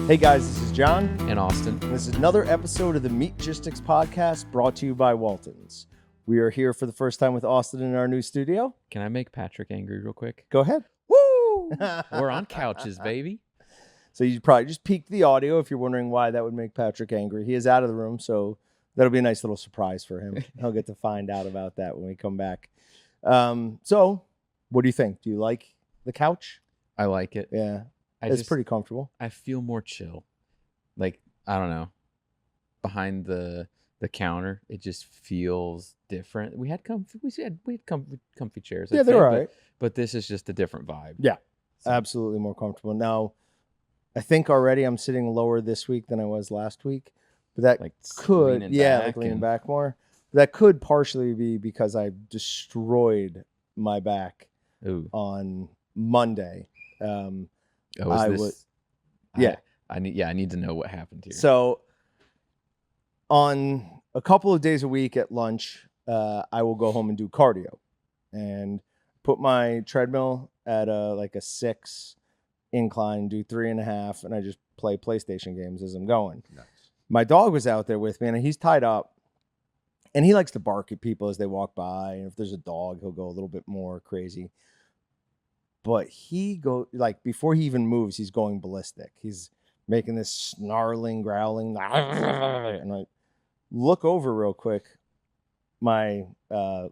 Hey guys, this is Jon and Austin. And this is another episode of the Meatgistics Podcast brought to you by Waltons. We are here for the first time with Austin in our new studio. Can I make Patrick angry real quick? Go ahead. Woo! We're on couches, baby. So you probably just peaked the audio if you're wondering why that would make Patrick angry. He is out of the room, so that'll be a nice little surprise for him. He'll get to find out about that when we come back. So what do you think? Do you like the couch? I like it. Yeah. It's pretty comfortable. I feel more chill. Like, I don't know. Behind the counter, it just feels different. We had comfy chairs. Yeah, they're all right. But this is just a different vibe. Yeah, absolutely more comfortable. Now, I think already I'm sitting lower this week than I was last week. But that like could, leaning back more. That could partially be because I destroyed my back on Monday. I need to know what happened here. So on a couple of days a week at lunch, I will go home and do cardio and put my treadmill at a 6 incline, do 3.5, and I just play PlayStation games as I'm going. Nice. My dog was out there with me, and he's tied up, and he likes to bark at people as they walk by. And if there's a dog, he'll go a little bit more crazy. But before he even moves, he's going ballistic. He's making this snarling, growling, and I look over real quick. My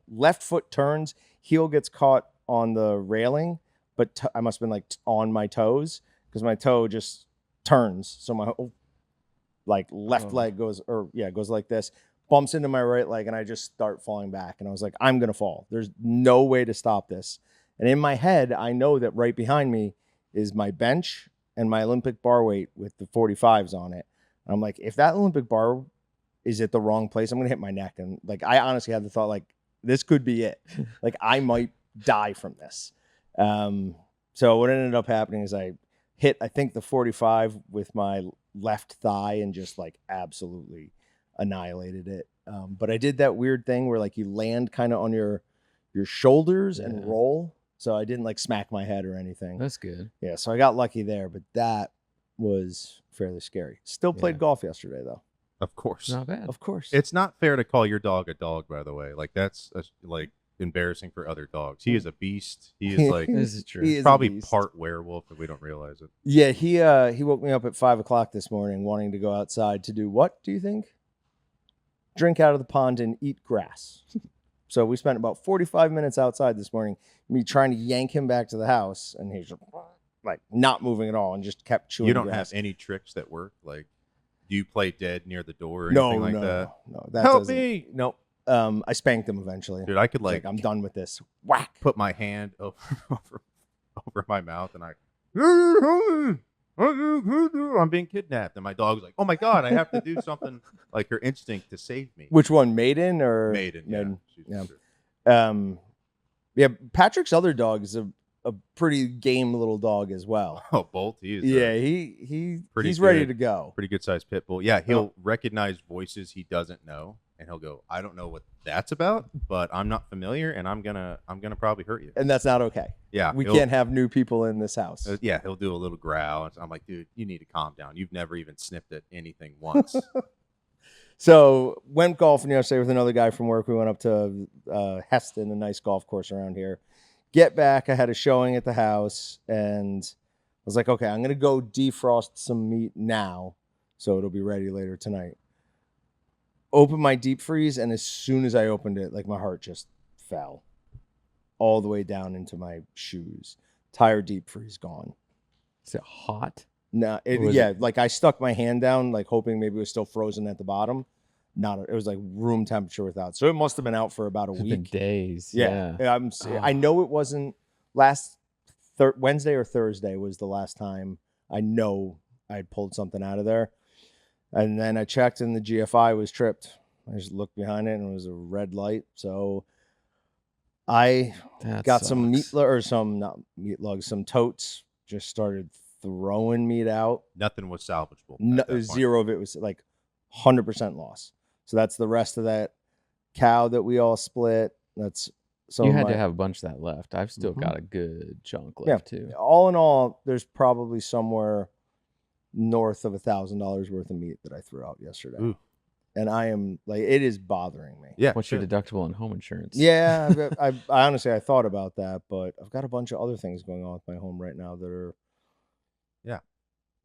left foot turns, heel gets caught on the railing, but I must have been on my toes because my toe just turns. So my left leg goes like this, bumps into my right leg, and I just start falling back. And I was like, I'm gonna fall. There's no way to stop this. And in my head, I know that right behind me is my bench and my Olympic bar weight with the 45s on it. And I'm like, if that Olympic bar is at the wrong place, I'm going to hit my neck. And I honestly had the thought, this could be it. I might die from this. So what ended up happening is I hit, I think, the 45 with my left thigh and just absolutely annihilated it. But I did that weird thing where you land kind of on your shoulders and roll. So I didn't smack my head or anything. That's good. Yeah, so I got lucky there, but that was fairly scary. Still played golf yesterday, though. Of course. Not bad. Of course. It's not fair to call your dog a dog, by the way. That's embarrassing for other dogs. He is a beast. He is This is true. He is probably part werewolf if we don't realize it. Yeah, he woke me up at 5 o'clock this morning wanting to go outside to do what, do you think? Drink out of the pond and eat grass. So we spent about 45 minutes outside this morning, me trying to yank him back to the house, and he's just not moving at all and just kept chewing. You don't grass. have any tricks that work? Do you play dead near the door or anything like that? No, that Help doesn't. me! Nope. I spanked him eventually. Dude, I could I'm done with this. Whack. put my hand over my mouth and I'm being kidnapped, and my dog's like, "Oh my god, I have to do something." Her instinct to save me. Which one, Maiden or Maiden? Yeah. Sure. Yeah. Patrick's other dog is a pretty game little dog as well. Oh, Bolt, he is. Yeah, he's ready to go. Pretty good sized pit bull. Yeah, he'll recognize voices he doesn't know, and he'll go, "I don't know what that's about, but I'm not familiar, and I'm gonna probably hurt you." And that's not okay. Yeah, we can't have new people in this house. Yeah, he'll do a little growl. I'm like, dude, you need to calm down. You've never even sniffed at anything once. So went golfing yesterday with another guy from work. We went up to Heston, a nice golf course around here. Get back, I had a showing at the house, and I was like, okay, I'm going to go defrost some meat now so it'll be ready later tonight. Open my deep freeze, and as soon as I opened it, my heart just fell all the way down into my shoes. Entire deep freeze gone. Is it hot? No, I stuck my hand down, hoping maybe it was still frozen at the bottom. It was room temperature without. So it must have been out for about a week. Been days. Yeah. I know it wasn't last Wednesday or Thursday was the last time I know I had pulled something out of there. And then I checked and the GFI was tripped. I just looked behind it and it was a red light. So I got some some totes, just started throwing meat out. Nothing was salvageable. Zero of it was 100% loss. So that's the rest of that cow that we all split. That's So you had to have a bunch of that left. I've still got a good chunk left too. All in all, there's probably somewhere north of $1,000 worth of meat that I threw out yesterday. Ooh. And I am like, it is bothering me. Yeah. What's your deductible and home insurance? Yeah, I honestly, I thought about that, but I've got a bunch of other things going on with my home right now that are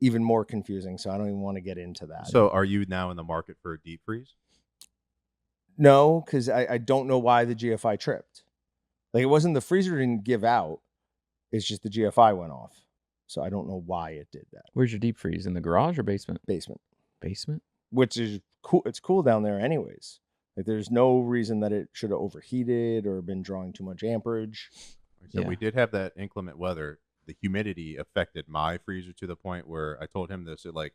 even more confusing. So I don't even want to get into that. So are you now in the market for a deep freeze? No, because I don't know why the GFI tripped. Like, it wasn't the freezer didn't give out. It's just the GFI went off. So I don't know why it did that. Where's your deep freeze? In the garage or basement? Basement. Basement? Which is cool. It's cool down there anyways. Like, there's no reason that it should have overheated or been drawing too much amperage. So we did have that inclement weather. The humidity affected my freezer to the point where I told him this, it like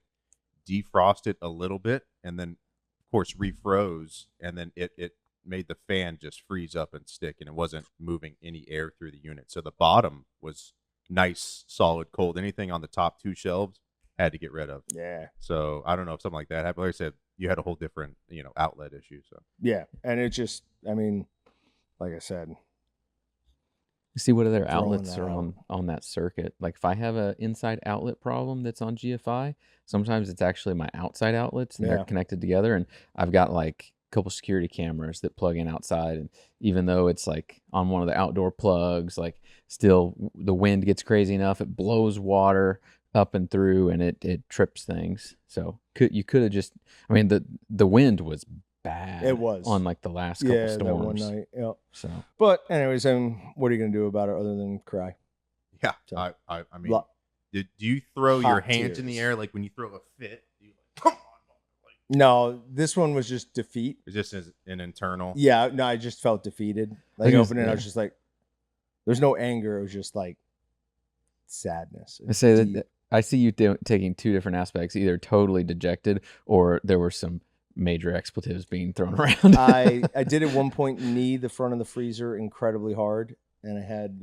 defrosted a little bit and then of course refroze, and then it made the fan just freeze up and stick, and it wasn't moving any air through the unit. So the bottom was nice, solid, cold. Anything on the top 2 shelves had to get rid of. Yeah. So I don't know if something like that happened. Like I said, you had a whole different, outlet issue. So Yeah. And it just, I mean, like I said, See what other Throwing outlets that are out. on that circuit. Like if I have an inside outlet problem that's on GFI, sometimes it's actually my outside outlets and Yeah. they're connected together. And I've got like a couple security cameras that plug in outside. And even though it's like on one of the outdoor plugs, like still the wind gets crazy enough, it blows water up and through and it trips things. So you could have just, I mean, the wind was bad. It was. on like the last couple yeah, that one storms. night. Yeah. So But anyways, what are you going to do about it other than cry? yeah, So- I mean, Lo- do you throw your Hot hands in the tears. air like when you throw a fit? Do you like, come on, like, No, this one was just defeat. is this an internal? Yeah, no, I just felt defeated. Like, think it was- opening, I was yeah. just like, there's no anger. It was just like sadness. I say Deep- that I see you taking two different aspects, either totally dejected or there were some major expletives being thrown around. I did at one point knee the front of the freezer incredibly hard, and I had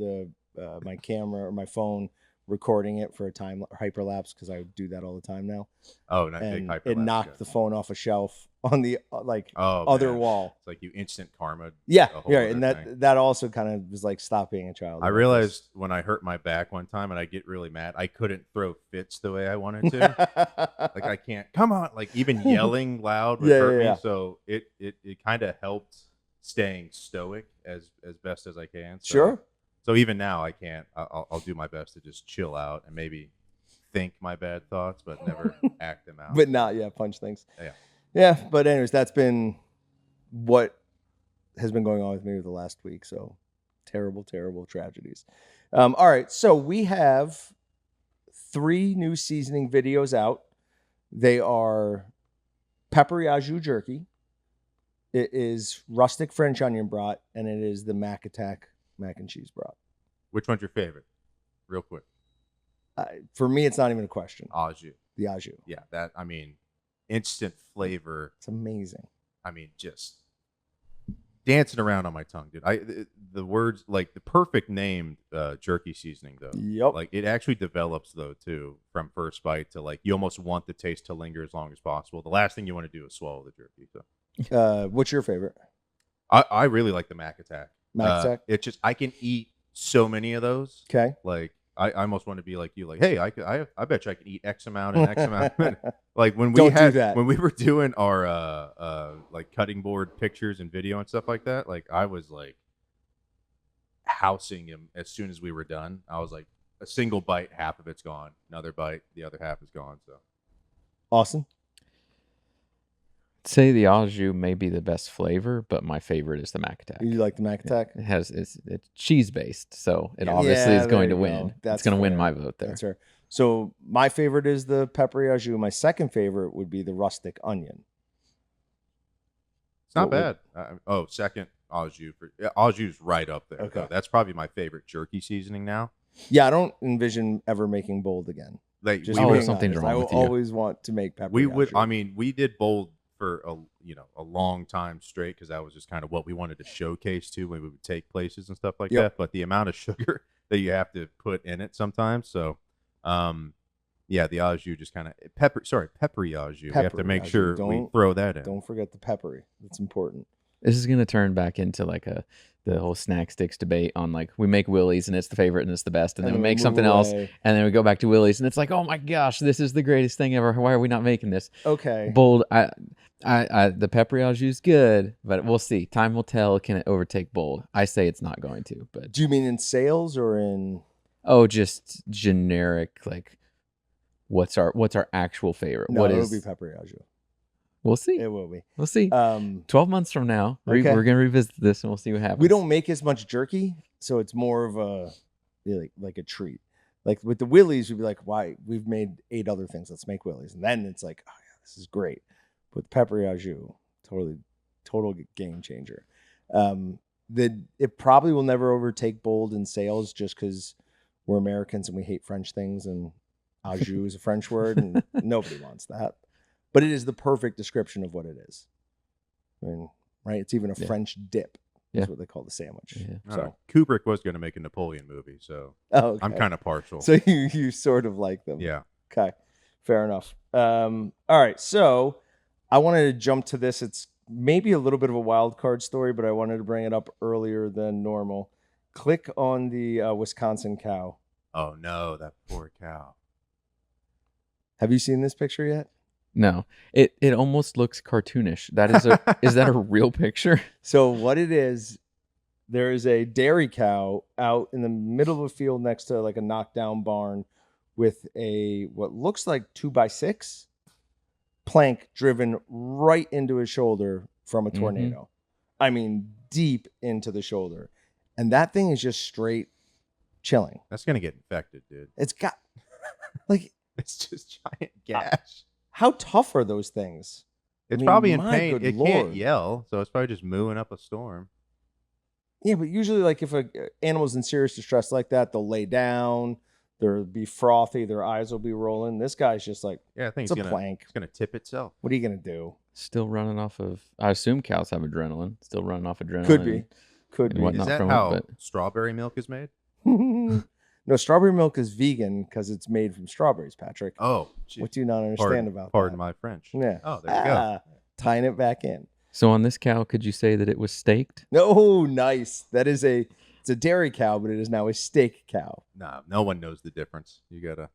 my camera or my phone recording it for a time hyperlapse because I do that all the time now. Oh, not big And hyperlapse. it knocked the phone off a shelf on the other man. wall. It's like you instant karma. Yeah, a whole yeah, other and thing. that also kind of was like stop being a child. I realized when I hurt my back one time and I get really mad, I couldn't throw fits the way I wanted to. Like I can't. Come on! Like even yelling loud would Yeah, hurt yeah. me. So it kind of helped staying stoic as best as I can. So, Sure. So even now I can't. I'll do my best to just chill out and maybe think my bad thoughts, but never act them out. But not punch things. Yeah. Yeah, but anyways, that's been what has been going on with me for the last week. So terrible tragedies. All right, so we have 3 new seasoning videos out. They are peppery au jus jerky. It is rustic French onion brat, and it is the Mac Attack mac and cheese brat. Which one's your favorite? Real quick. For me, it's not even a question. Au jus. The au jus. Yeah, that, I mean, instant flavor. It's amazing. I mean, just dancing around on my tongue, dude. The words, like the perfect named jerky seasoning, though. Yep. Like it actually develops, though, too, from first bite to like you almost want the taste to linger as long as possible. The last thing you want to do is swallow the jerky. So What's your favorite? I really like the Mac Attack. Mac Attack? It's just I can eat so many of those. Okay. Like I almost want to be like you, like, hey, I bet you I can eat X amount and X amount. Like when we Don't do had that. when we were doing our like cutting board pictures and video and stuff like that, like I was like housing him as soon as we were done. I was like a single bite, half of it's gone. Another bite, the other half is gone. So Austin? Say the au jus may be the best flavor, but my favorite is the Mac Attack. You like the Mac Attack? It's cheese based, so it Yeah. obviously Yeah, is going there to you go. win. That's It's going to win fair. my vote there. That's fair. So my favorite is the peppery au jus. My second favorite would be the rustic onion. it's not What bad. Second au jus. Au jus is right up there. Okay. Okay, that's probably my favorite jerky seasoning now. Yeah, I don't envision ever making bold again. Like Just we Oh, would, being something's honest. wrong I with you. always want to make peppery. we au would. jus. I mean, we did bold for a long time straight because that was just kind of what we wanted to showcase too when we would take places and stuff like Yep. that. But the amount of sugar that you have to put in it sometimes, so yeah, the au jus just kind of peppery au jus. We have to Peppery make au jus. sure we Don't- throw that in. Don't forget the peppery. That's important. This is gonna turn back into like the whole snack sticks debate on like we make Willie's and it's the favorite and it's the best, and then we make something else and then we go back to Willie's and it's like, oh my gosh, this is the greatest thing ever. Why are we not making this? Okay. Bold. The peppery au jus is good, but we'll see. Time will tell. Can it overtake Bold? I say it's not going to. But Do you mean in sales or in? Oh, just generic. Like, what's our actual favorite? No, what it is? will be peppery au jus. We'll see. It will be. We'll see. 12 months from now, Okay. we're gonna revisit this and we'll see what happens. We don't make as much jerky, so it's more of a like a treat. Like with the Willies, we'd be like, "Why? We've made 8 other things. Let's make Willies." And then it's like, "Oh yeah, this is great." But peppery au jus, total game changer. It probably will never overtake Bold in sales just because we're Americans and we hate French things, and au jus is a French word, and nobody wants that. But it is the perfect description of what it is. I mean, right? It's even a French dip. That's what they call the sandwich. Yeah. So Kubrick was going to make a Napoleon movie, so okay. I'm kind of partial. So you sort of like them. Yeah. Okay. Fair enough. All right. So I wanted to jump to this. It's maybe a little bit of a wild card story, but I wanted to bring it up earlier than normal. Click on the Wisconsin cow. Oh no, that poor cow. Have you seen this picture yet? No, it almost looks cartoonish. That is is that a real picture? So what it is, there is a dairy cow out in the middle of a field next to like a knockdown barn with a what looks like 2x6 plank driven right into his shoulder from a tornado. I mean, deep into the shoulder. And that thing is just straight chilling. That's gonna get infected, dude. It's got like It's just giant gash. How tough are those things? It's I mean, probably in my pain. good It Lord. can't yell, so it's probably just mooing up a storm. Yeah, but usually, like if an animal's in serious distress like that, they'll lay down. They'll be frothy. Their eyes will be rolling. This guy's just like, Yeah, I think it's a plank. It's gonna tip itself. What are you gonna do? Still running off of. I assume cows have adrenaline. Still running off adrenaline. Could be. and Is whatnot that from how it, but strawberry milk is made? No, strawberry milk is vegan because it's made from strawberries, Patrick. Oh, gee. What do you not understand about Pardon that? my French. Yeah. Oh, there you go. Tying it back in. So on this cow, could you say that it was staked? No, nice. It's a dairy cow, but it is now a steak cow. Nah, no one knows the difference. You gotta.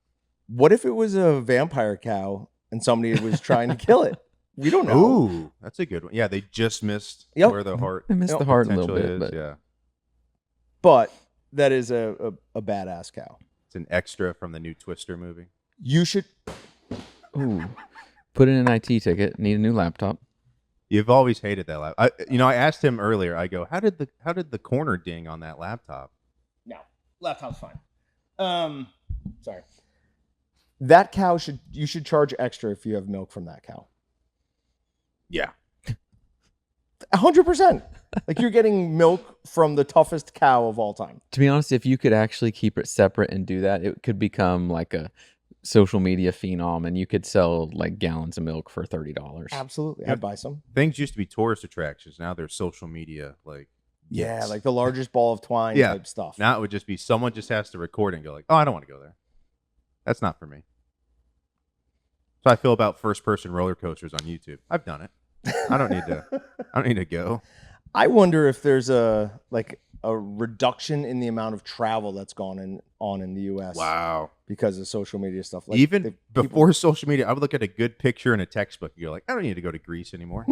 What if it was a vampire cow and somebody was trying to kill it? We don't know. Ooh, that's a good one. Yeah, they just missed Yep. where the heart I missed Yep. the heart a little potentially bit, is. but Yeah, But that is a badass cow. it's an extra from the new Twister movie. You should. ooh, put in an IT ticket. Need a new laptop. You've always hated that laptop. I asked him earlier. I go, how did the corner ding on that laptop? No, laptop's fine. Sorry. That cow you should charge extra if you have milk from that cow. Yeah, 100%. Like you're getting milk from the toughest cow of all time. To be honest, if you could actually keep it separate and do that, it could become like a social media phenom, and you could sell like gallons of milk for $30. Absolutely. Yep. I'd buy some. things used to be tourist attractions. Now they're social media. Like Yeah, yes. like the largest ball of twine Yeah. type stuff. Now it would just be someone just has to record and go like, oh, I don't want to go there. That's not for me. So I feel about first-person roller coasters on YouTube. I've done it. I don't need to. I don't need to go. I wonder if there's a reduction in the amount of travel that's gone on in the U.S. Wow. because of social media stuff. Like Even people- before social media, I would look at a good picture in a textbook and go like, I don't need to go to Greece anymore.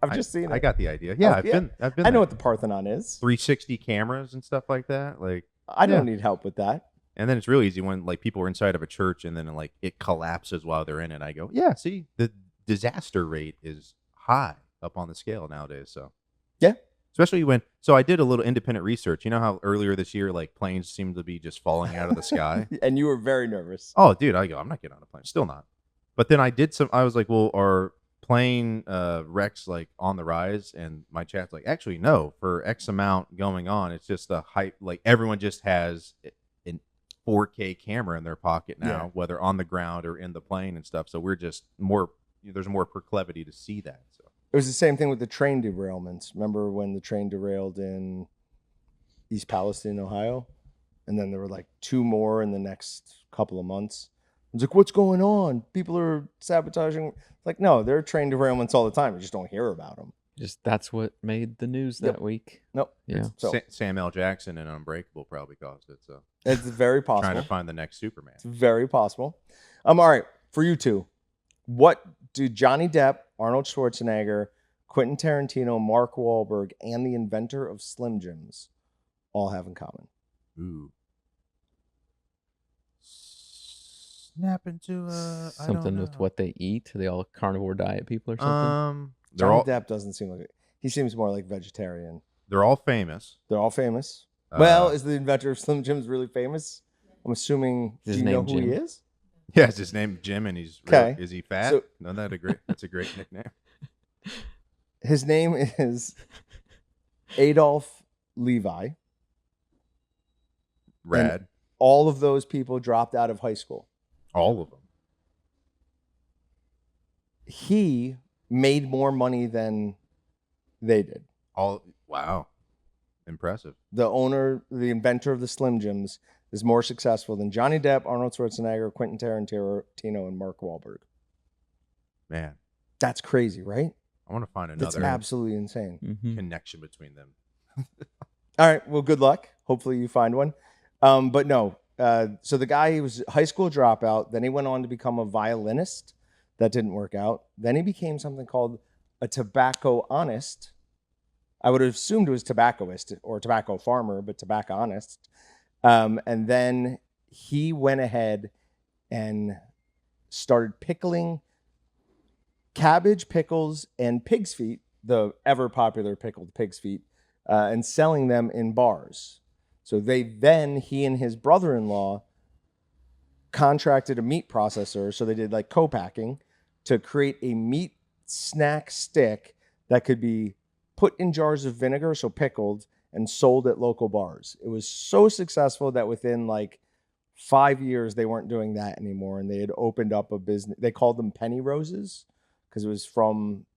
I've just seen it. I got the idea. Yeah, Oh, I've yeah. been. I've been. I know there. what the Parthenon is. 360 cameras and stuff like that. Like, I don't Yeah. need help with that. and then it's really easy when like people are inside of a church and then like it collapses while they're in it. I go, yeah, see, the disaster rate is high up on the scale nowadays. So Yeah. especially when. So I did a little independent research. You know how earlier this year like planes seemed to be just falling out of the sky. And you were very nervous. Oh, dude, I go, I'm not getting on a plane. Still not. But then I did some. I was like, well, are plane wrecks like on the rise? And my chat's like, actually, no. For X amount going on, it's just a hype. Like everyone just has an 4K camera in their pocket now, Yeah. whether on the ground or in the plane and stuff. So we're just more. There's more proclivity to see that. So It was the same thing with the train derailments. Remember when the train derailed in East Palestine, Ohio? And then there were like 2 more in the next couple of months. It's like, what's going on? People are sabotaging. Like, no, there are train derailments all the time. You just don't hear about them. Just that's what made the news Yep. that week. Nope. Yeah. So Sam L. Jackson and Unbreakable probably caused it. So it's very trying possible. to find the next Superman. It's very possible. All right, for you two, what do Johnny Depp, Arnold Schwarzenegger, Quentin Tarantino, Mark Wahlberg, and the inventor of Slim Jims all have in common? Ooh. Snap into Something with what they eat. Are they all carnivore diet people or something? Johnny Depp doesn't seem like it. He seems more like vegetarian. They're all famous. They're all famous. Well, is the inventor of Slim Jims really famous? I'm assuming. Is Do his you know name who he Jim? is? Yeah, it's his name Jim, and he's Okay. is he fat? So- no, that's a great nickname. His name is Adolf Levi. Rad. All of those people dropped out of high school. All of them. He made more money than they did. Wow. Impressive. The owner, the inventor of the Slim Jims, is more successful than Johnny Depp, Arnold Schwarzenegger, Quentin Tarantino, and Mark Wahlberg. Man, That's crazy, right? I want to find That's another absolutely insane. Mhm. connection between them. All right. Well, good luck. Hopefully you find one. But no. So the guy, he was a high school dropout. Then he went on to become a violinist. That didn't work out. Then he became something called a tobacco honest. I would have assumed it was tobaccoist or tobacco farmer, but tobacco honest. And then he went ahead and started pickling cabbage, pickles, and pig's feet, the ever popular pickled pig's feet, and selling them in bars. So he and his brother-in-law contracted a meat processor. So they did like co-packing to create a meat snack stick that could be put in jars of vinegar, so pickled, and sold at local bars. It was so successful that within like 5 years, they weren't doing that anymore. And they had opened up a business. They called them Penny Roses because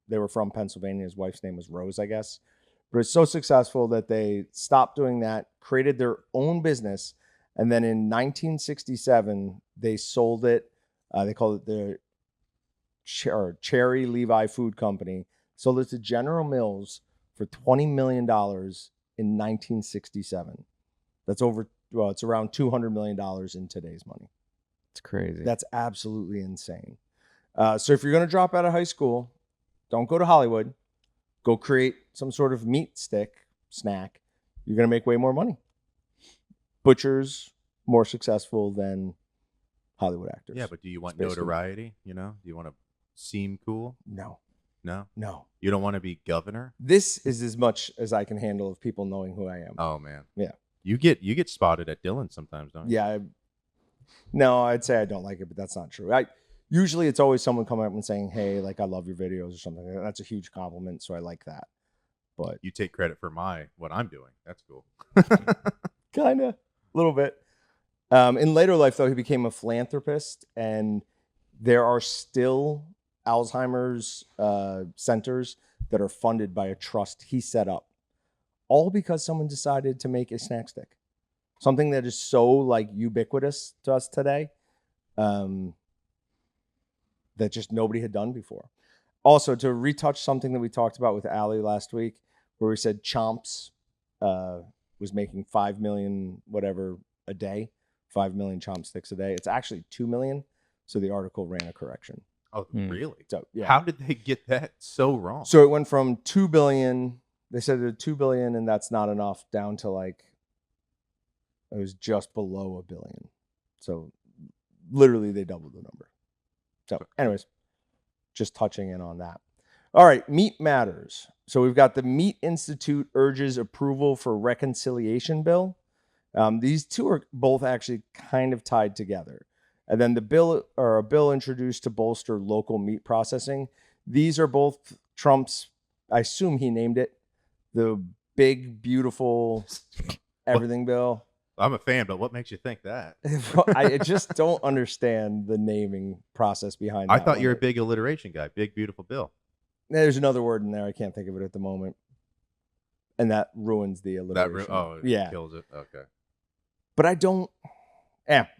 they were from Pennsylvania. His wife's name was Rose, I guess. But it's so successful that they stopped doing that, created their own business. And then in 1967, they sold it. They called it the Cherry Levi Food Company. Sold it to General Mills for $20 million in 1967. It's around $200 million in today's money. It's crazy. That's absolutely insane. So if you're going to drop out of high school, don't go to Hollywood. Go create some sort of meat snack. You're going to make way more money. Butchers, more successful than Hollywood actors. Yeah, but do you want Basically. notoriety? Do you want to seem cool? No. No. You don't want to be governor? This is as much as I can handle of people knowing who I am. Oh man. Yeah. You get spotted at Dylan sometimes, don't you? Yeah. No, I'd say I don't like it, but that's not true. Usually it's always someone coming up and saying, hey, like, I love your videos or something. That's a huge compliment, so I like that. But You take credit for what I'm doing. That's cool. kind of, a little bit. In later life, though, he became a philanthropist, and there are still Alzheimer's centers that are funded by a trust he set up, all because someone decided to make a snack stick, something that is so like ubiquitous to us today, that just nobody had done before. Also, to retouch something that we talked about with Allie last week, where we said Chomps was making 5 million whatever a day, 5 million Chomp sticks a day. It's actually 2 million. So the article ran a correction. Oh, really? So yeah. How did they get that so wrong? So it went from 2 billion. They said it 2 billion, and that's not enough, down to like it was just below $1 billion. So literally they doubled the number. So anyways, just touching in on that. All right, meat matters. So we've got the Meat Institute urges approval for reconciliation bill. These two are both actually kind of tied together. And then a bill introduced to bolster local meat processing. These are both Trump's, I assume he named it, the big, beautiful everything bill. I'm a fan, but what makes you think that? I just don't understand the naming process behind I that thought you were a one. big alliteration guy. Big, beautiful Bill. There's another word in there. I can't think of it at the moment. And that ruins the alliteration. It kills it. Okay. But I don't.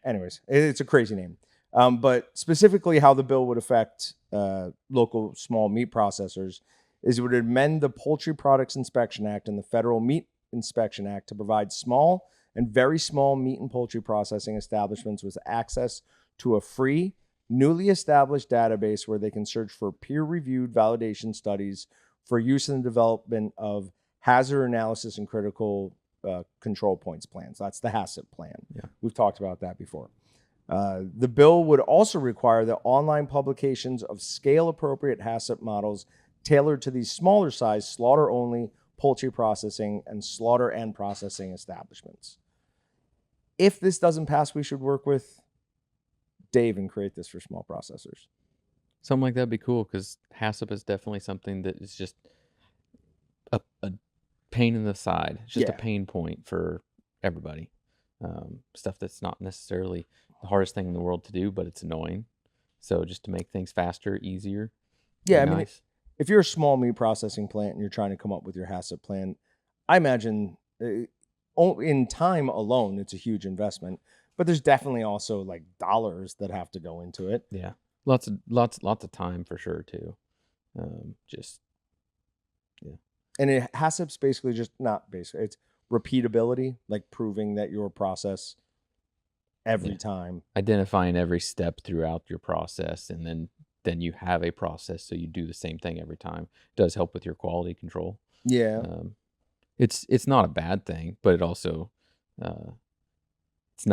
Anyways, it's a crazy name. But specifically how the bill would affect local small meat processors is it would amend the Poultry Products Inspection Act and the Federal Meat Inspection Act to provide small and very small meat and poultry processing establishments with access to a free, newly established database where they can search for peer-reviewed validation studies for use in the development of hazard analysis and critical control points plans. That's the HACCP plan. Yeah. We've talked about that before. The bill would also require that online publications of scale-appropriate HACCP models tailored to these smaller size slaughter-only poultry processing and slaughter and processing establishments. If this doesn't pass, we should work with Dave and create this for small processors. Something like that would be cool, because HACCP is definitely something that is just a pain in the side. It's just a pain point for everybody. Stuff that's not necessarily the hardest thing in the world to do, but it's annoying. So just to make things faster, easier. Yeah, I mean, if you're a small meat processing plant and you're trying to come up with your HACCP plan, I imagine in time alone, it's a huge investment. But there's definitely also like dollars that have to go into it. Yeah, lots of time for sure too. And HACCP's basically just it's repeatability, like proving that your process every time, identifying every step throughout your process, and then you have a process, so you do the same thing every time. It does help with your quality control. Yeah, it's not a bad thing, but it also it's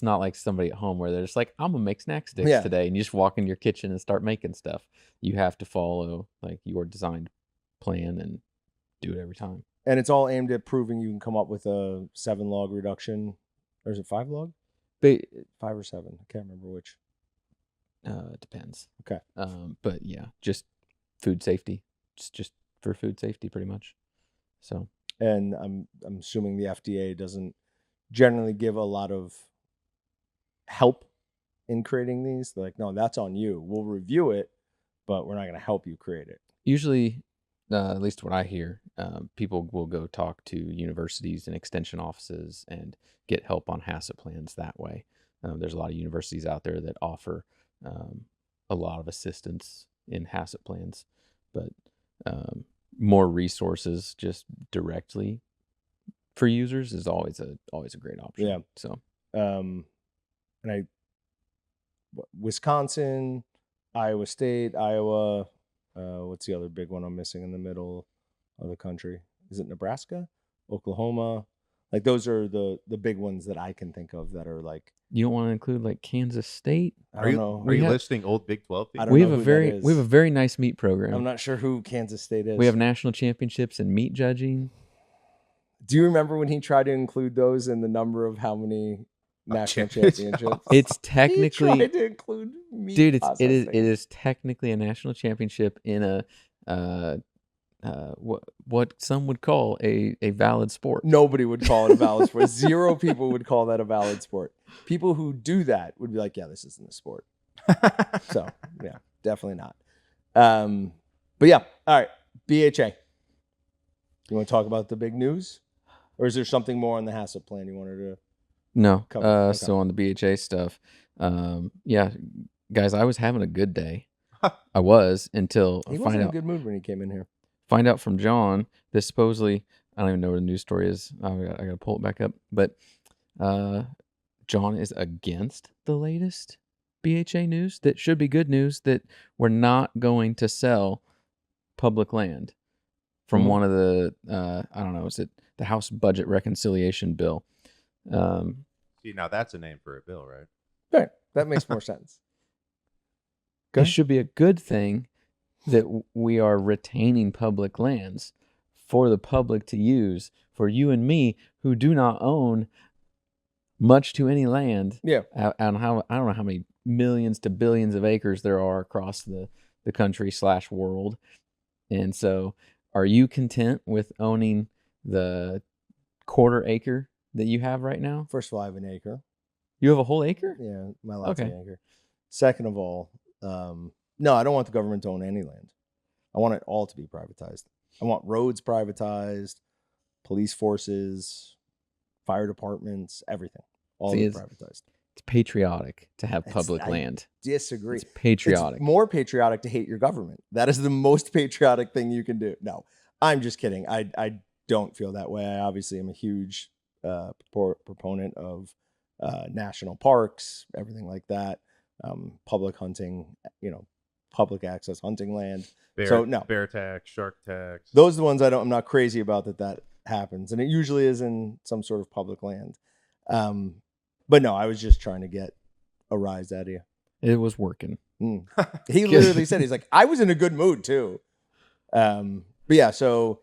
not like somebody at home where they're just like, I'm gonna make snack sticks today, and you just walk in your kitchen and start making stuff. You have to follow like your designed plan and do it every time. And it's all aimed at proving you can come up with a 7 log reduction, or is it 5 log? 5 or 7, I can't remember which. It depends. Okay. But yeah, just food safety. Just for food safety, pretty much. So. And I'm assuming the FDA doesn't generally give a lot of help in creating these. They're like, no, that's on you. We'll review it, but we're not going to help you create it. Usually, at least what I hear, people will go talk to universities and extension offices and get help on HACCP plans that way. There's a lot of universities out there that offer a lot of assistance in HACCP plans, but more resources just directly for users is always a great option. Yeah. So, Wisconsin, Iowa State, Iowa. What's the other big one I'm missing in the middle of the country? Is it Nebraska, Oklahoma? Like those are the big ones that I can think of that are like. You don't want to include like Kansas State? Are you listing old Big 12 teams? We have a very nice meat program. I'm not sure who Kansas State is. We have national championships in meat judging. Do you remember when he tried to include those in the number of how many national championships? It's technically he tried to include meat. Dude, it is technically a national championship in a what some would call a valid sport. Nobody would call it a valid sport. 0 people would call that a valid sport. People who do that would be like, yeah, this isn't a sport. So yeah, definitely not. But yeah, all right. BHA. You want to talk about the big news? Or is there something more on the HACCP plan you wanted to No. cover? Okay. So on the BHA stuff, yeah, guys, I was having a good day. I was until he wasn't in a good mood when he came in here. Find out from Jon that supposedly, I don't even know where the news story is. I got to pull it back up. But Jon is against the latest BHA news that should be good news, that we're not going to sell public land from one of the, I don't know, is it the House Budget Reconciliation Bill? See, now that's a name for a bill, right? Right. That makes more sense. It should be a good thing that we are retaining public lands for the public to use, for you and me who do not own much to any land. Yeah. I don't know how many millions to billions of acres there are across the country / world. And so are you content with owning the 1/4 acre that you have right now? First of all, I have an acre. You have a whole acre? Yeah, my lot's an acre. Second of all, no, I don't want the government to own any land. I want it all to be privatized. I want roads privatized, police forces, fire departments, everything. All privatized. It's patriotic to have public I land. disagree. It's patriotic. It's more patriotic to hate your government. That is the most patriotic thing you can do. No, I'm just kidding. I don't feel that way. I obviously am a huge proponent of national parks, everything like that. Public hunting, public access hunting land. Bear tax, shark tax. Those are the ones I'm not crazy about that happens. And it usually is in some sort of public land. But no, I was just trying to get a rise out of you. It was working. He literally said, he's like, I was in a good mood too. But yeah, so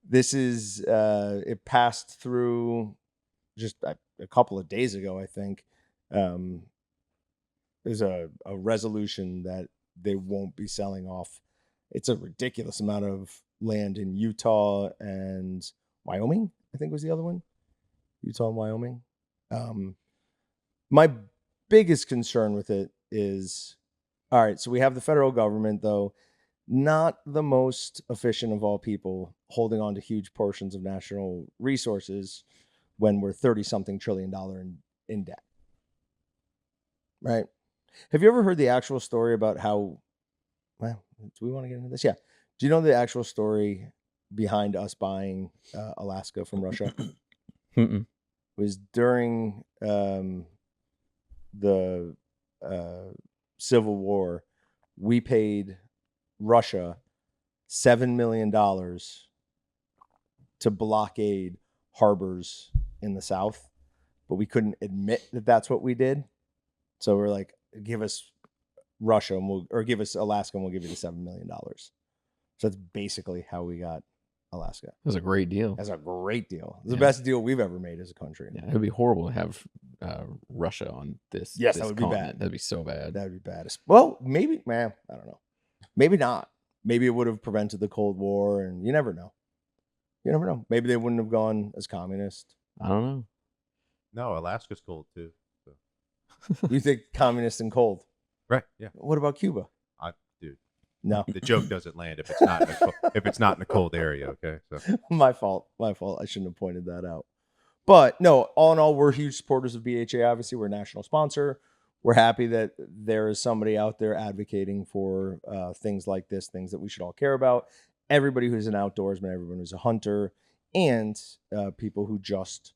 this is, it passed through just a couple of days ago, I think. There's a resolution that they won't be selling off. It's a ridiculous amount of land in Utah and Wyoming, I think was the other one. Utah and Wyoming. My biggest concern with it is, all right, so we have the federal government, though, not the most efficient of all people, holding on to huge portions of national resources when we're $30-something trillion in debt. Right? Have you ever heard the actual story about how, well, do we want to get into this? Yeah. Do you know the actual story behind us buying Alaska from Russia? Mm-mm. It was during the Civil War. We paid Russia $7 million to blockade harbors in the South, but we couldn't admit that that's what we did. So we're like, give us Russia or give us Alaska and we'll give you the $7 million. So that's basically how we got Alaska. It was a great deal. That's a great deal. It's the best deal we've ever made as a country. Yeah, it would be horrible to have Russia on this. Yes, this that would continent. be bad. That'd be so bad. That would be bad. Well, maybe, man, I don't know. Maybe not. Maybe it would have prevented the Cold War, and you never know. You never know. Maybe they wouldn't have gone as communist. I don't know. No, Alaska's cold too. So. You think communist and cold? Right. Yeah. What about Cuba? Dude. No. The joke doesn't land if it's not in a cold area. Okay. So My fault. I shouldn't have pointed that out. But no, all in all, we're huge supporters of BHA. Obviously, we're a national sponsor. We're happy that there is somebody out there advocating for things like this, things that we should all care about. Everybody who's an outdoorsman, everyone who's a hunter, and people who just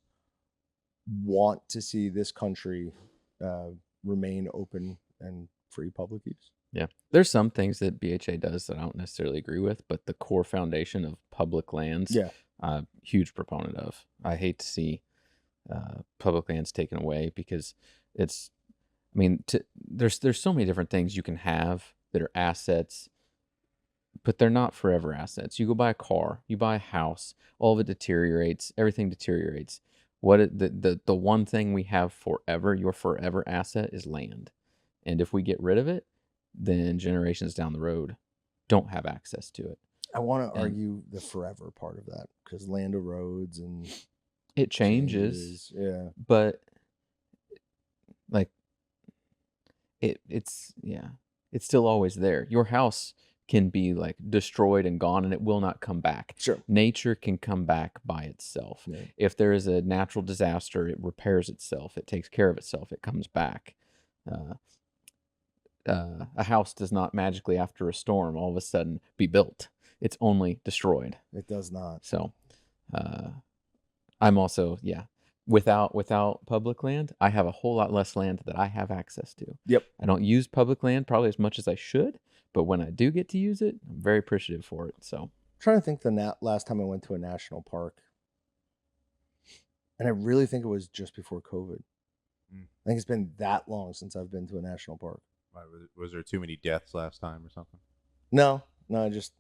want to see this country remain open and free public use. Yeah. There's some things that BHA does that I don't necessarily agree with, but the core foundation of public lands, huge proponent of. I hate to see public lands taken away because it's, I mean, there's so many different things you can have that are assets, but they're not forever assets. You go buy a car, you buy a house, all of it deteriorates, everything deteriorates. The one thing we have forever, your forever asset is land. And if we get rid of it, then generations down the road don't have access to it. I want to argue the forever part of that because land erodes and it changes. Yeah. But like it's still always there. Your house can be like destroyed and gone and it will not come back. Sure. Nature can come back by itself. Yeah. If there is a natural disaster, it repairs itself. It takes care of itself. It comes back. A house does not magically after a storm all of a sudden be built. It's only destroyed. It does not. So I'm also, without public land, I have a whole lot less land that I have access to. Yep. I don't use public land probably as much as I should, but when I do get to use it, I'm very appreciative for it. So I'm trying to think last time I went to a national park. And I really think it was just before COVID. I think it's been that long since I've been to a national park. Why, was there too many deaths last time or something? No, just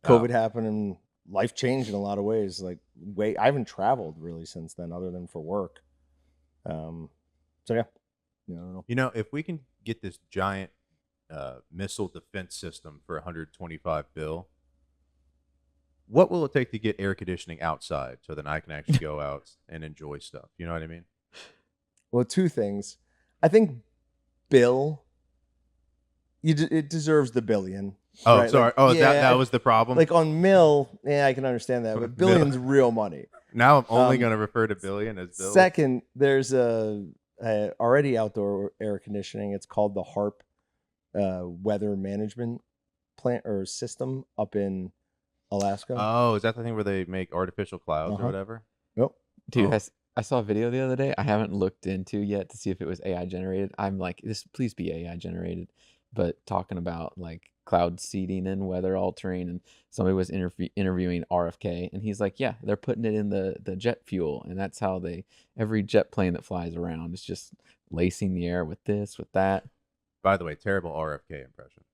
COVID happened and life changed in a lot of ways. Like, I haven't traveled really since then, other than for work. So yeah, I don't know. If we can get this giant missile defense system for $125 billion, what will it take to get air conditioning outside so that I can actually go out and enjoy stuff? You know what I mean? Well, two things. I think Bill, it deserves the billion. Oh, right? sorry. That was the problem? Like on Mill, I can understand that, but billion's real money. Now I'm only going to refer to billion as Bill. Second, there's a already outdoor air conditioning. It's called the HARP weather management plant or system up in Alaska. Oh, is that the thing where they make artificial clouds or whatever? Yep. Dude, Oh. I saw a video the other day. I haven't looked into yet to see if it was AI generated. I'm like, this please be AI generated. But talking about like cloud seeding and weather altering, and somebody was interviewing RFK, and he's like, yeah, they're putting it in the jet fuel, and that's how every jet plane that flies around is just lacing the air with this, with that. By the way, terrible RFK impression.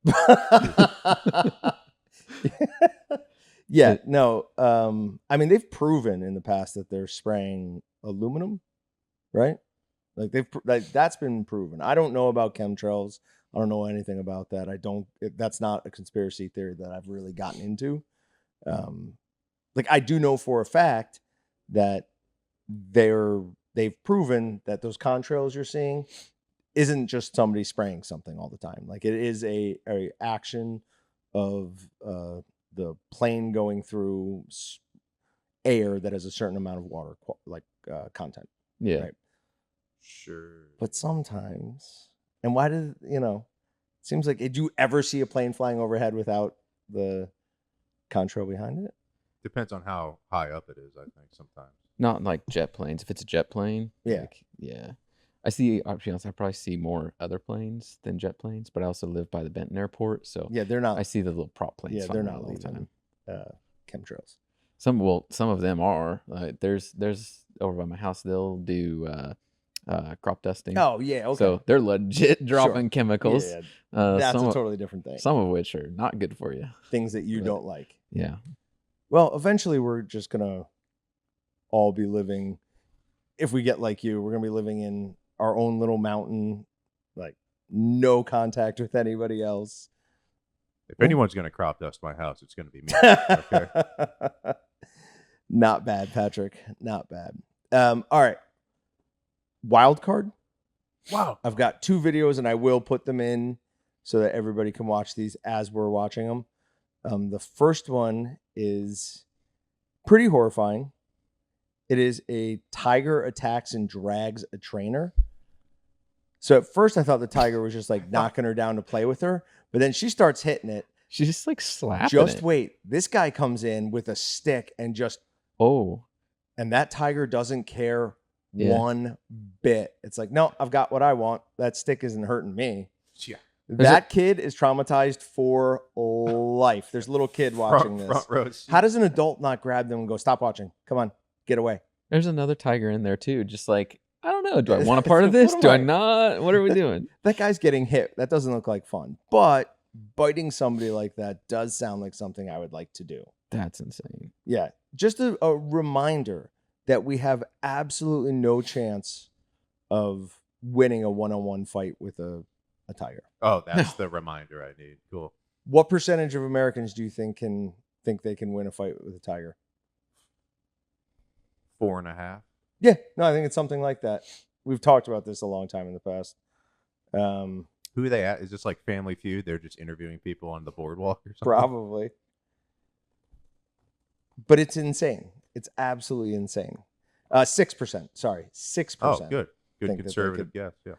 Yeah, no. I mean, they've proven in the past that they're spraying aluminum, right? Like that's been proven. I don't know about chemtrails. I don't know anything about that. That's not a conspiracy theory that I've really gotten into. Like I do know for a fact that they've proven that those contrails you're seeing isn't just somebody spraying something all the time. Like it is a action of the plane going through air that has a certain amount of water content. Yeah. Right? Sure. But sometimes, and why did it seems like, did you ever see a plane flying overhead without the contrail behind it? Depends on how high up it is, I think, sometimes. Not like jet planes. If it's a jet plane, yeah. Yeah. I probably see more other planes than jet planes, but I also live by the Benton Airport, so yeah, they're not. I see the little prop planes. Yeah, they're not all the time. Chemtrails. Some of them are. There's over by my house. They'll do crop dusting. Oh yeah, okay. So they're legit dropping chemicals. Yeah, that's a totally different thing. Some of which are not good for you. Things that you don't like. Yeah. Well, eventually we're just gonna all be living. If we get like you, we're gonna be living in our own little mountain, like no contact with anybody else. If anyone's going to crop dust my house, it's going to be me. Okay. Not bad, Patrick. Not bad. All right. Wild card. Wow. I've got 2 videos and I will put them in so that everybody can watch these as we're watching them. The first one is pretty horrifying. It is a tiger attacks and drags a trainer. So at first I thought the tiger was just like knocking her down to play with her, but then she starts hitting it. She's just like slapping Just it. wait. This guy comes in with a stick and just, and that tiger doesn't care one bit. It's like, no, I've got what I want. That stick isn't hurting me. Yeah. That kid is traumatized for life. There's a little kid watching this. Front row seat. How does an adult not grab them and go, stop watching? Come on, get away. There's another tiger in there too. Just like, I don't know. Do I want a part of this? Do I not? What are we doing? That guy's getting hit. That doesn't look like fun. But biting somebody like that does sound like something I would like to do. That's insane. Yeah. Just a reminder that we have absolutely no chance of winning a one-on-one fight with a tiger. Oh, that's the reminder I need. Cool. What percentage of Americans do you think they can win a fight with a tiger? 4.5. Yeah, no, I think it's something like that. We've talked about this a long time in the past. Who are they at? Is this like Family Feud? They're just interviewing people on the boardwalk or something? Probably. But it's insane. It's absolutely insane. 6%. Sorry, 6%. Oh, good. Good think conservative guess. Yeah.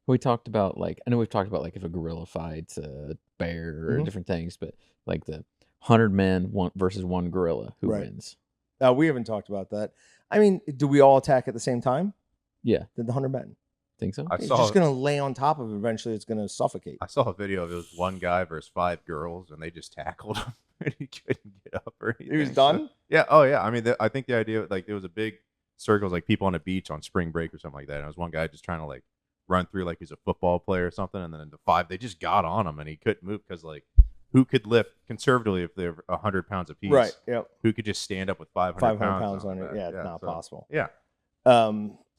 We talked about I know we've talked about if a gorilla fights a bear or different things, but like the 100 men versus one gorilla, who wins? We haven't talked about that. I mean, do we all attack at the same time? Yeah. Did the 100 men? Think so? It's just going to lay on top of it. Eventually, it's going to suffocate. I saw a video of it was one guy versus 5 girls, and they just tackled him, and he couldn't get up or anything. He was done? So, yeah. Oh, yeah. I mean, I think the idea, like, there was a big circle, like people on a beach on spring break or something like that. And it was one guy just trying to, like, run through like he's a football player or something. And then the 5, they just got on him, and he couldn't move because, like, who could lift conservatively if they're 100 pounds apiece? Right. Yep. Who could just stand up with 500 pounds on it? Yeah, not possible. Yeah.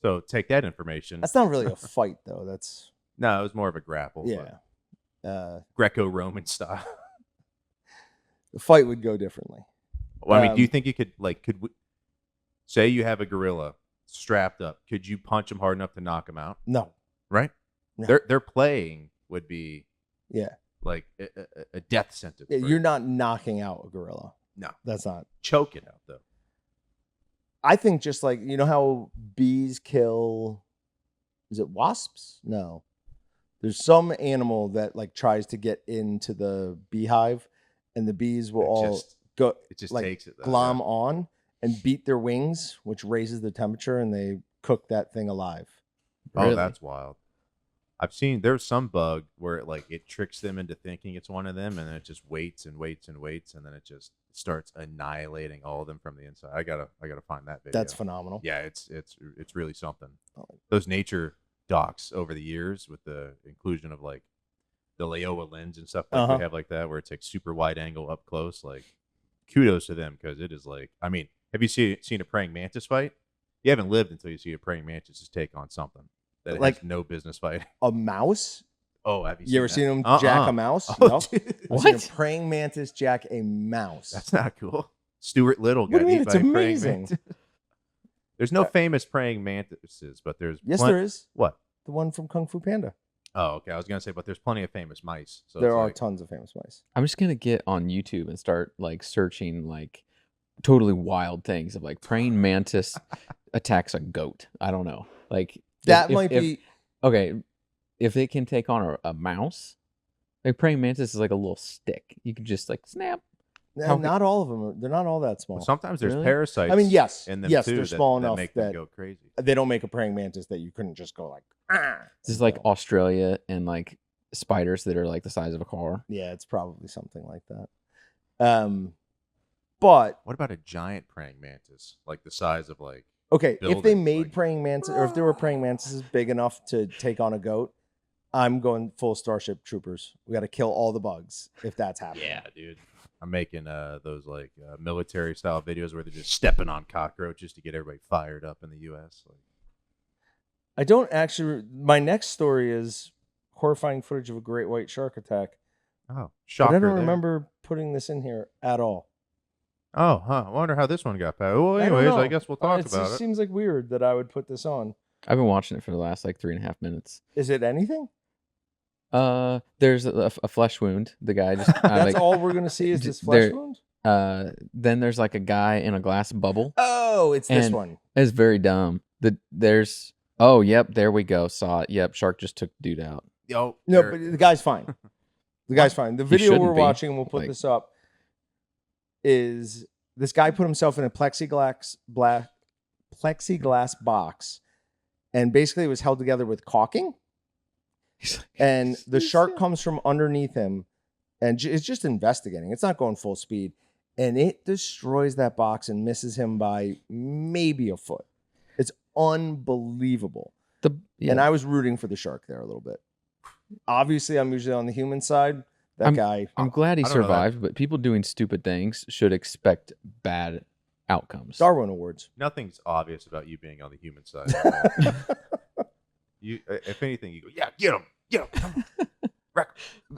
So take that information. That's not really a fight, though. That's no, it was more of a grapple. Yeah. Greco-Roman style. The fight would go differently. Well, I mean, do you think you could say you have a gorilla strapped up? Could you punch him hard enough to knock him out? No. Right? No. Their playing would be like a death sentence. Yeah, you're not knocking out a gorilla. No. That's not. Choking out, though. I think just like, you know how bees kill is it wasps? No. There's some animal that like tries to get into the beehive, and the bees will all go. It just like, takes it. Though, glom on and beat their wings, which raises the temperature, and they cook that thing alive. Really? Oh, that's wild. There's some bug where it tricks them into thinking it's one of them, and then it just waits and waits and waits, and then it just starts annihilating all of them from the inside. I gotta find that video. That's phenomenal. Yeah, it's really something. Those nature docs over the years with the inclusion of like the Leoa lens and stuff like we have like that, where it's like super wide angle up close. Like, kudos to them, because it is like, I mean, have you seen a praying mantis fight? You haven't lived until you see a praying mantis take on something that it has no business fighting. A mouse? Oh, have you ever seen them Uh-uh. jack a mouse? Oh, No. I've seen a praying mantis jack a mouse. That's not cool. Stuart Little What got do you mean? eaten It's by a praying amazing. mantis. There's no famous praying mantises, but there's Yes, there is. What? The one from Kung Fu Panda. Oh, okay. I was gonna say, but there's plenty of famous mice. So There it's are like, tons of famous mice. I'm just gonna get on YouTube and start like searching like totally wild things of like praying mantis attacks a goat. I don't know. Like That might be. Okay, if they can take on a mouse, like praying mantis is like a little stick. You can just like snap. Not all of them. They're not all that small. well, sometimes there's Really? parasites. I mean, yes. in them Yes, too, they're that- small that enough make that them go crazy. they don't make a praying mantis that you couldn't just go like. This is like Australia and like spiders that are like the size of a car. Yeah, it's probably something like that. But What about a giant praying mantis, like the size of like? okay, if they buildings, made like- praying mantis, or if there were praying mantises big enough to take on a goat, I'm going full Starship Troopers. We got to kill all the bugs if that's happening. Yeah, dude. I'm making those like military style videos where they're just stepping on cockroaches to get everybody fired up in the U.S. Like, I don't actually. My next story is horrifying footage of a great white shark attack. oh, But shocker! I don't there. remember putting this in here at all. Oh, huh. I wonder how this one got passed. Well, I don't anyways, know. I guess we'll talk It about just it. seems like weird that I would put this on. I've been watching it for the last like 3.5 minutes. Is it anything? There's a flesh wound. The guy just That's like, all we're gonna see is this there- flesh wound. then there's like a guy in a glass bubble. Oh, it's this and- one. It's very dumb. Oh, yep, there we go. Saw it. Yep, shark just took dude out. Yo, No, there- but the guy's fine. The guy's fine. The video shouldn't we're be. watching, we'll put Like- this up, is this guy put himself in a plexiglass box, and basically it was held together with caulking. And the shark comes from underneath him, and it's just investigating. It's not going full speed, and it destroys that box and misses him by maybe a foot. It's unbelievable. And I was rooting for the shark there a little bit. Obviously, I'm usually on the human side. That guy. I'm glad he I don't know that. survived, but people doing stupid things should expect bad outcomes. Darwin Awards. nothing's obvious about you being on the human side. You, if anything, you go, yeah, get him, come on.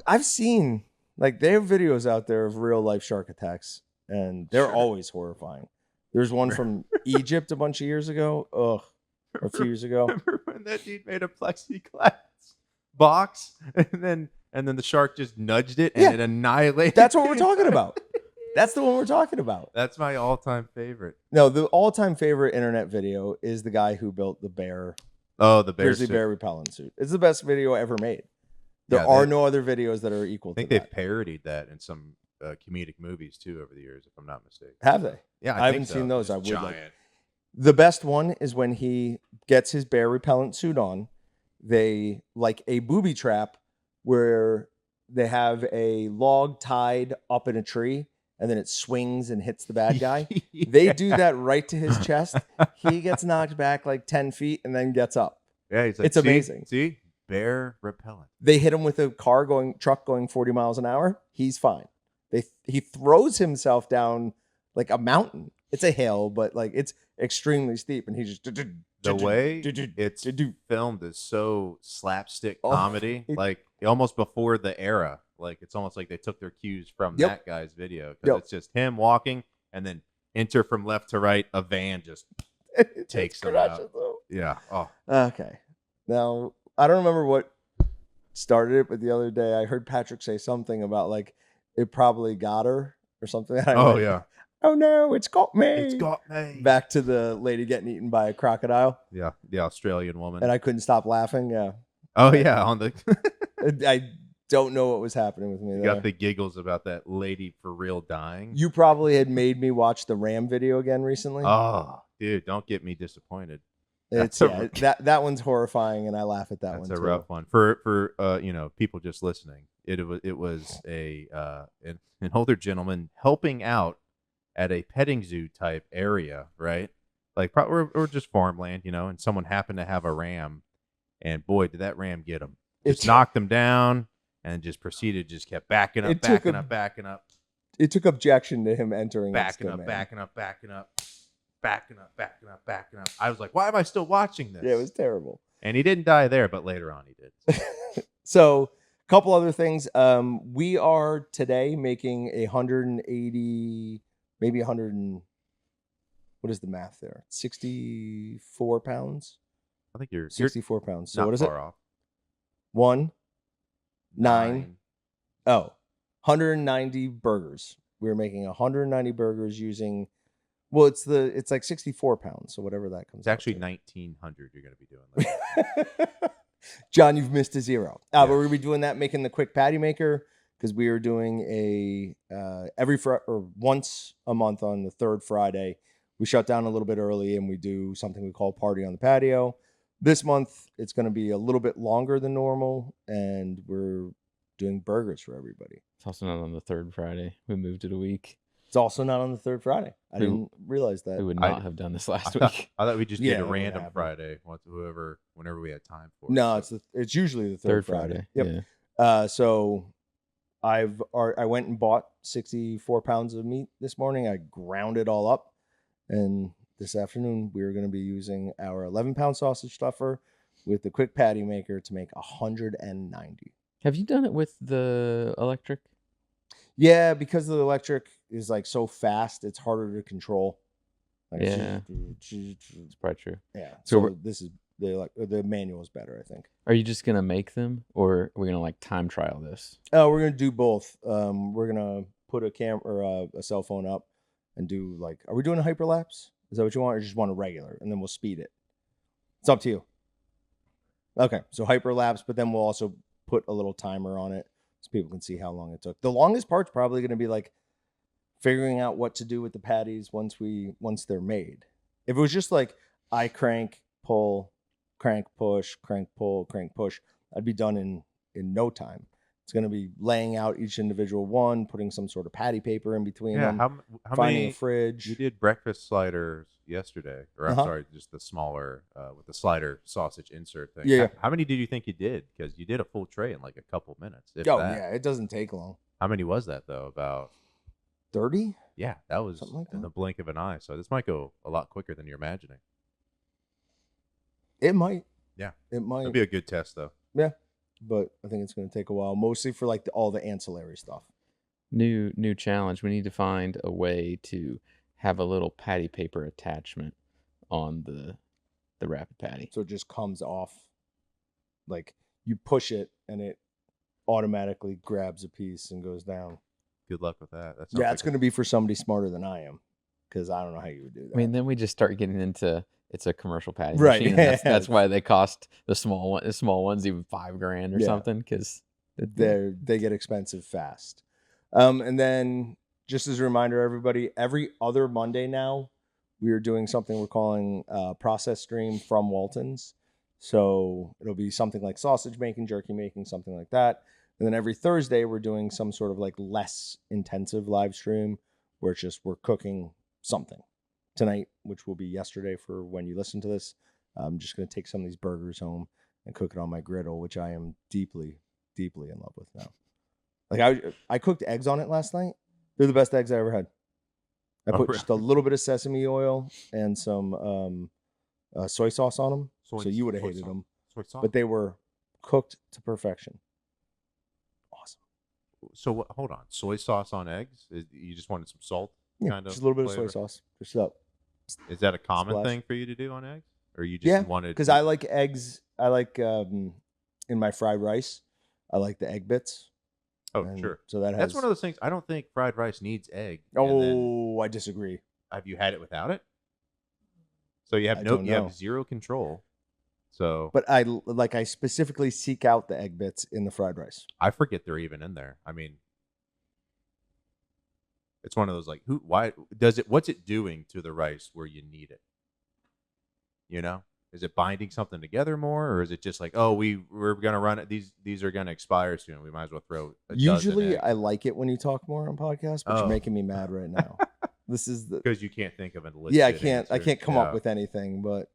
I've seen, like, they have videos out there of real life shark attacks, and they're Sure. always horrifying. There's one from Egypt a bunch of years ago. Ugh. Or a few years ago. Remember when that dude made a plexiglass box, and then the shark just nudged it and Yeah. it annihilated. That's what we're talking about. That's the one we're talking about. That's my all-time favorite. No, the all-time favorite internet video is the guy who built the bear, Oh, the bear grizzly suit. bear repellent suit. It's the best video ever made. There Yeah, are they- no other videos that are equal I think to they've that. parodied that in some comedic movies too over the years, if I'm not mistaken. Have they? Yeah, I think haven't so. seen those. Just I would like- giant. The best one is when he gets his bear repellent suit on. They like a booby trap where they have a log tied up in a tree and then it swings and hits the bad guy. They do that right to his chest. He gets knocked back like 10 feet and then gets up. Yeah, he's like, It's "See? amazing. See, bear repellent. They hit him with a truck going 40 miles an hour. He's fine. He throws himself down like a mountain. It's a hill, but like it's extremely steep, and he just The way it's filmed is so slapstick Oh, comedy, like almost before the era. Like it's almost like they took their cues from Yep. that guy's video, because Yep. it's just him walking and then enter from left to right, a van just takes them out. Yeah. Oh, Okay. Now I don't remember what started it, but the other day I heard Patrick say something about like it probably got her or something. oh yeah. oh no, it's got me. It's got me. Back to the lady getting eaten by a crocodile. Yeah, the Australian woman. And I couldn't stop laughing. Yeah. Oh yeah, on the. I don't know what was happening with me You there. got the giggles about that lady for real dying. You probably had made me watch the Ram video again recently. Oh, dude, don't get me disappointed. It's that one's horrifying, and I laugh at that one. That's a too. rough one for people just listening. It was an older gentleman helping out at a petting zoo type area, right? Like or just farmland, and someone happened to have a ram, and boy, did that ram get him! Just knocked him down, and just proceeded, just kept backing up. It took objection to him entering. Backing up. I was like, why am I still watching this? Yeah, it was terrible. And he didn't die there, but later on he did. So, a couple other things. We are today making 180, maybe 100 and what is the math there? 64 pounds. I think you're 64 pounds. So not what is far it? Off. 9. Oh, 190 burgers. We're making 190 burgers using. Well, it's like 64 pounds, so whatever that comes. It's actually 1,900. You're going to be doing that. John, you've missed a zero. But we're going to be doing that, making the quick patty maker, because we are doing once a month on the third Friday. We shut down a little bit early, and we do something we call Party on the Patio. This month, it's going to be a little bit longer than normal, and we're doing burgers for everybody. It's also not on the third Friday. We moved it a week. It's also not on the third Friday. I didn't realize that. We would not have done this last week. I thought we just did a it random happened. Friday, whenever we had time for it. No, it's usually the third Friday. Yep. Yeah. So I went and bought 64 pounds of meat this morning. I ground it all up, and this afternoon we're going to be using our 11-pound sausage stuffer with the quick patty maker to make 190. Have you done it with the electric? Yeah, because the electric is like so fast, it's harder to control. Like, Yeah. It's probably true. Yeah. So So this is the manual is better, I think. Are you just gonna make them, or are we gonna like time trial this? Oh, we're gonna do both. We're gonna put a camera or a cell phone up and do like. Are we doing a hyperlapse? Is that what you want, or just want a regular, and then we'll speed it? It's up to you. Okay, so hyperlapse, but then we'll also put a little timer on it so people can see how long it took. The longest part's probably gonna be like figuring out what to do with the patties once they're made. If it was just like I crank, pull, crank, push, crank, pull, crank, push, I'd be done in no time. It's going to be laying out each individual one, putting some sort of patty paper in between them, how finding many? a fridge. You did breakfast sliders yesterday, or I'm sorry, just the smaller with the slider sausage insert thing. Yeah. How many did you think you did? Because you did a full tray in like a couple minutes. If Oh, that. yeah, it doesn't take long. How many was that though? About 30? Yeah, that was Something like in that. the blink of an eye. So this might go a lot quicker than you're imagining. It might. Yeah. It might. It'll be a good test though. Yeah. But I think it's going to take a while, mostly for like all the ancillary stuff. New challenge. We need to find a way to have a little patty paper attachment on the rapid patty. So it just comes off. Like you push it and it automatically grabs a piece and goes down. Good luck with that. That's Yeah, it's going to be for somebody smarter than I am, because I don't know how you would do that. I mean, then we just start getting into it's a commercial patty Right. machine. And that's why they cost the small ones even $5,000 or Yeah. something, because they get expensive fast. And then just as a reminder, everybody, every other Monday now, we are doing something we're calling process stream from Walton's. So it'll be something like sausage making, jerky making, something like that. And then every Thursday, we're doing some sort of like less intensive live stream where it's just we're cooking something. Tonight, which will be yesterday for when you listen to this, I'm just going to take some of these burgers home and cook it on my griddle, which I am deeply, deeply in love with now. Like I cooked eggs on it last night. They're the best eggs I ever had. I put just a little bit of sesame oil and some soy sauce on them. So you would have hated them. Soy sauce. But they were cooked to perfection. Awesome. So hold on, soy sauce on eggs? You just wanted some salt? Yeah, kind of just a little bit flavor? of soy sauce. Just up. Is that a common Splash. thing for you to do on eggs, or you just wanted? Because I like eggs. I like in my fried rice. I like the egg bits. Oh, And sure. So that has. That's one of those things. I don't think fried rice needs egg. And then, Oh, I disagree. have you had it without it? So you have I no, don't you know. have zero control. So, But I specifically seek out the egg bits in the fried rice. I forget they're even in there. I mean, it's one of those like, why does it? What's it doing to the rice where you need it? You know, is it binding something together more, or is it just like, oh, we're gonna run it? These are gonna expire soon. We might as well throw. Usually, I like it when you talk more on podcasts, but Oh. you're making me mad right now. This is the because you can't think of an legit yeah. I answer. can't come up with anything, but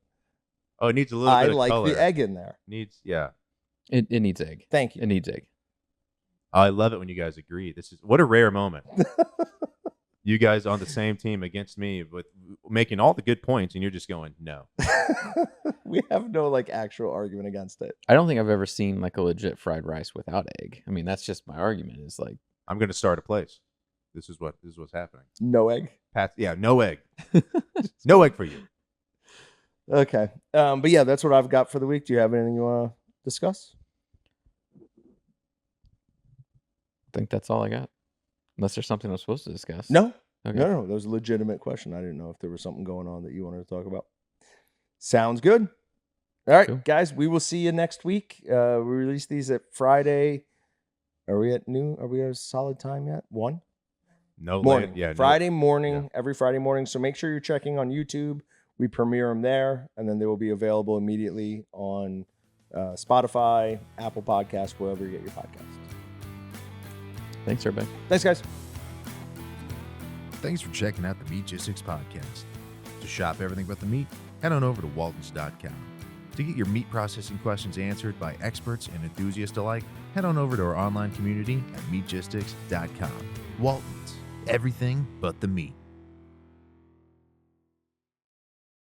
Oh, it needs a little I bit of like color. the egg in there. Needs yeah. It needs egg. Thank you. It needs egg. I love it when you guys agree. This is what a rare moment. You guys on the same team against me with making all the good points, and you're just going no. We have no like actual argument against it. I don't think I've ever seen like a legit fried rice without egg. I mean, that's just my argument. Is like I'm going to start a place. This is what's happening. No egg. No egg. No egg for you. Okay. But yeah, that's what I've got for the week. Do you have anything you want to discuss? I think that's all I got. Unless there's something I'm supposed to discuss. No. Okay. No. That was a legitimate question. I didn't know if there was something going on that you wanted to talk about. Sounds good. All right, Cool. guys, we will see you next week. We release these at Friday. Are we at noon? Are we at a solid time yet? 1? No Morning. late- yeah. no- Friday morning, yeah. every Friday morning. So make sure you're checking on YouTube. We premiere them there, and then they will be available immediately on Spotify, Apple Podcasts, wherever you get your podcasts. Thanks, everybody. Thanks, guys. Thanks for checking out the Meatgistics Podcast. To shop everything but the meat, head on over to waltons.com. To get your meat processing questions answered by experts and enthusiasts alike, head on over to our online community at meatgistics.com. Waltons, everything but the meat.